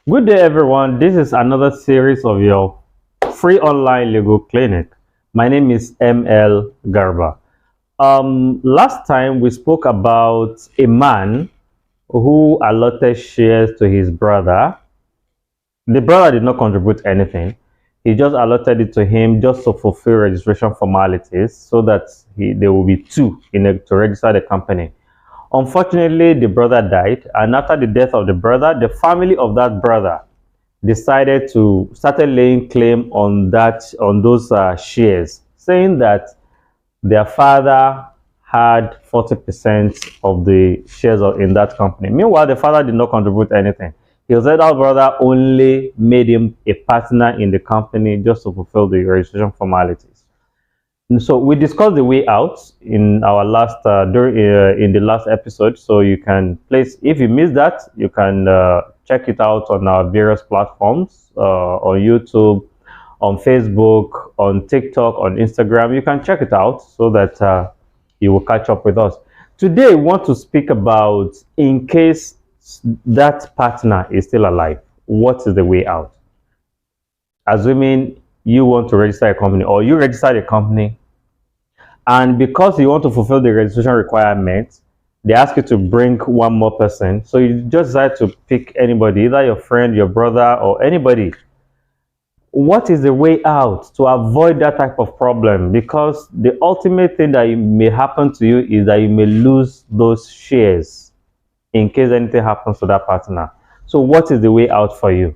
Good day, everyone. This is another series of your free online legal clinic. My name is ML Garba. Last time we spoke about a man who allotted shares to his brother. The brother did not contribute anything. He just allotted it to him just to fulfill registration formalities so that there will be two to register the company. Unfortunately, the brother died, and after the death of the brother, the family of that brother decided to started laying claim on those shares, saying that their father had 40% of the shares in that company. Meanwhile, the father did not contribute anything. His elder brother only made him a partner in the company just to fulfill the registration formalities. And so we discussed the way out in our last in the last episode. So you can place, if you missed that, you can check it out on our various platforms, on YouTube, on Facebook, on TikTok, on Instagram. You can check it out so that you will catch up with us. Today, we want to speak about, in case that partner is still alive, what is the way out? Assuming you want to register a company, or you registered a company, and because you want to fulfill the registration requirement, they ask you to bring one more person. So you just decide to pick anybody, either your friend, your brother, or anybody. What is the way out to avoid that type of problem? Because the ultimate thing that may happen to you is that you may lose those shares in case anything happens to that partner. So what is the way out for you?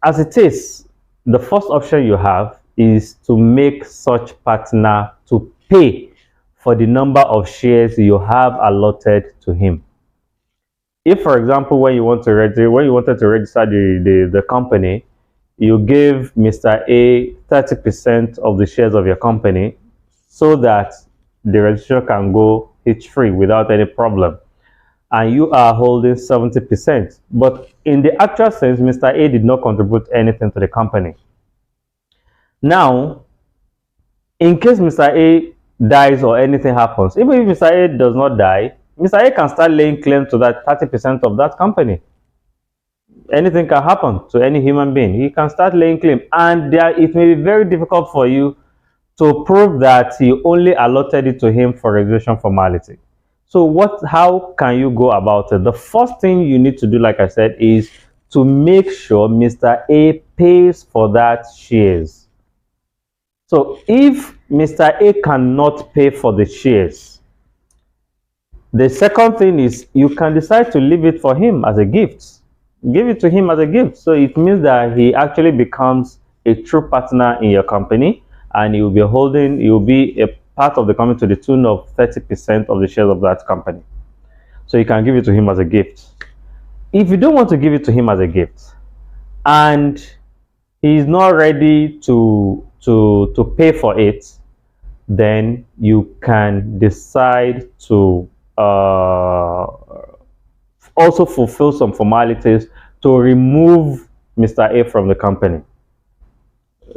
As it is, the first option you have is to make such partner to pay for the number of shares you have allotted to him. If, for example, when you wanted to register the company, you give Mr. A 30% of the shares of your company so that the registration can go hitch free without any problem, and you are holding 70%. But in the actual sense, Mr. A did not contribute anything to the company. Now, in case Mr. A dies or anything happens, even if Mr. A does not die, Mr. A can start laying claim to that 30% of that company. Anything can happen to any human being. He can start laying claim, and it may be very difficult for you to prove that he only allotted it to him for registration formality. So how can you go about it? The first thing you need to do, like I said, is to make sure Mr. A pays for that shares. So if Mr. A cannot pay for the shares, the second thing is you can decide to leave it for him as a gift. Give it to him as a gift. So it means that he actually becomes a true partner in your company, and he will be a part of the company to the tune of 30% of the shares of that company. So you can give it to him as a gift. If you don't want to give it to him as a gift, and he's not ready to pay for it, then you can decide to also fulfill some formalities to remove Mr. A from the company.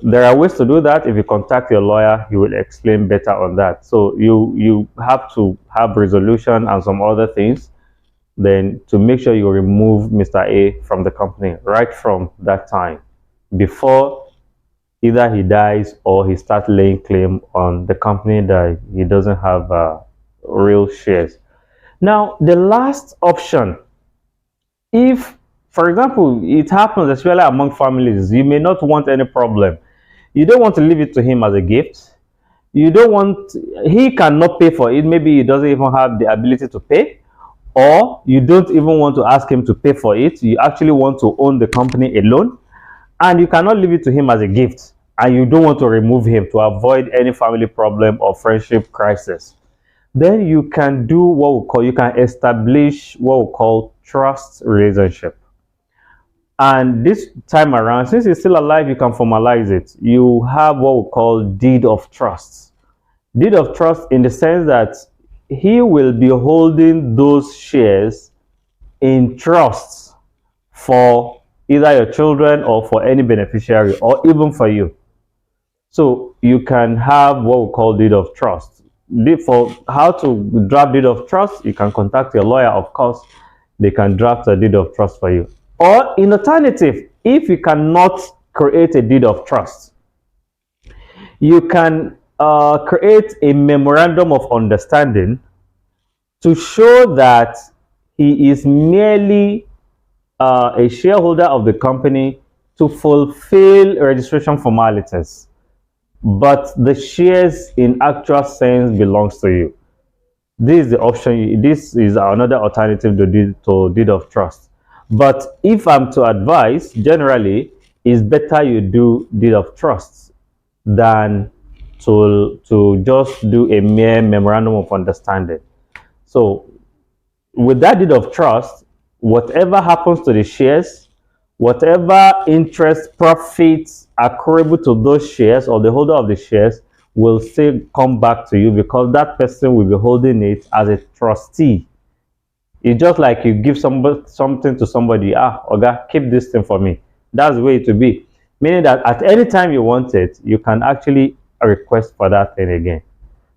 There are ways to do that. If you contact your lawyer, he will explain better on that. So you have to have resolution and some other things, then to make sure you remove Mr. A from the company right from that time, before either he dies or he starts laying claim on the company that he doesn't have real shares. Now, the last option, if, for example, it happens especially among families, you may not want any problem. You don't want to leave it to him as a gift. You don't want, he cannot pay for it. Maybe he doesn't even have the ability to pay, or you don't even want to ask him to pay for it. You actually want to own the company alone, and you cannot leave it to him as a gift, and you don't want to remove him to avoid any family problem or friendship crisis. Then you can do you can establish what we call trust relationship. And this time around, since he's still alive, you can formalize it. You have what we call deed of trust. Deed of trust in the sense that he will be holding those shares in trust for either your children or for any beneficiary, or even for you. So you can have what we call deed of trust. For how to draft deed of trust, you can contact your lawyer, of course. they can draft a deed of trust for you. Or in alternative, if you cannot create a deed of trust, you can create a memorandum of understanding to show that he is merely a shareholder of the company to fulfill registration formalities, but the shares in actual sense belongs to you. This is the option. This is another alternative to deed of trust. But if I'm to advise, generally, it's better you do deed of trust than to just do a mere memorandum of understanding. So with that deed of trust, whatever happens to the shares, whatever interest, profits accruable to those shares or the holder of the shares will still come back to you because that person will be holding it as a trustee. It's just like you give somebody something to somebody. Okay, keep this thing for me. That's the way it will be. Meaning that at any time you want it, you can actually request for that thing again.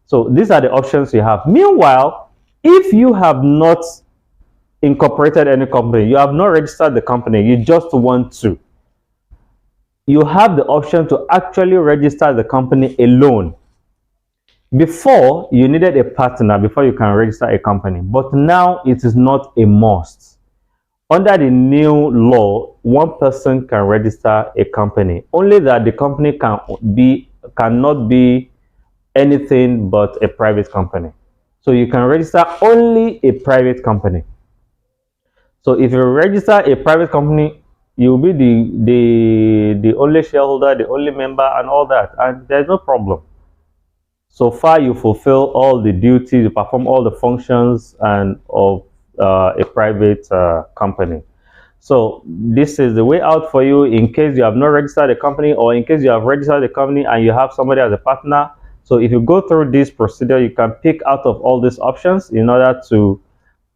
So these are the options you have. Meanwhile, if you have not incorporated any company, you have not registered the company, you just want to, you have the option to actually register the company alone. Before, you needed a partner before you can register a company, but now it is not a must. Under the new law, one person can register a company, only that the company cannot be anything but a private company. So you can register only a private company. So if you register a private company, you'll be the only shareholder, the only member, and all that, and there's no problem. So far, you fulfill all the duties, you perform all the functions and of a private company. So this is the way out for you in case you have not registered a company, or in case you have registered a company and you have somebody as a partner. So if you go through this procedure, you can pick out of all these options in order to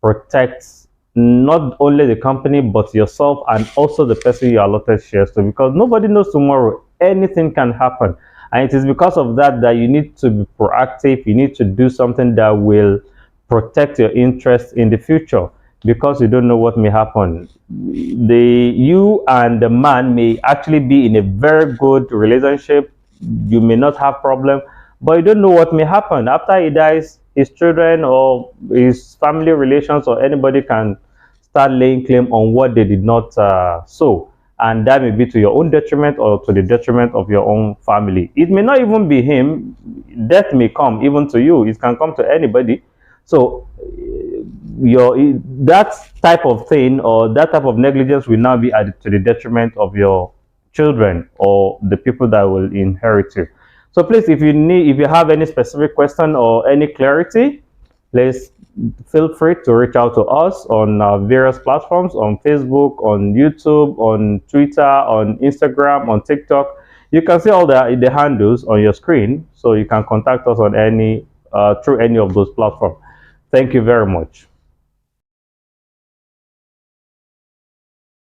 protect not only the company but yourself and also the person you allotted shares to, because nobody knows tomorrow. Anything can happen, and it is because of that that you need to be proactive. You need to do something that will protect your interests in the future, because you don't know what may happen. You and the man may actually be in a very good relationship. You may not have problem, but you don't know what may happen after he dies. His children or his family relations or anybody can start laying claim on what they did not sow, and that may be to your own detriment or to the detriment of your own family. It may not even be him. Death may come even to you. It can come to anybody. So your that type of thing or that type of negligence will now be added to the detriment of your children or the people that will inherit you. So please, if you have any specific question or any clarity, please feel free to reach out to us on various platforms, on Facebook, on YouTube, on Twitter, on Instagram, on TikTok. You can see all the handles on your screen, so you can contact us on any through any of those platforms. Thank you very much.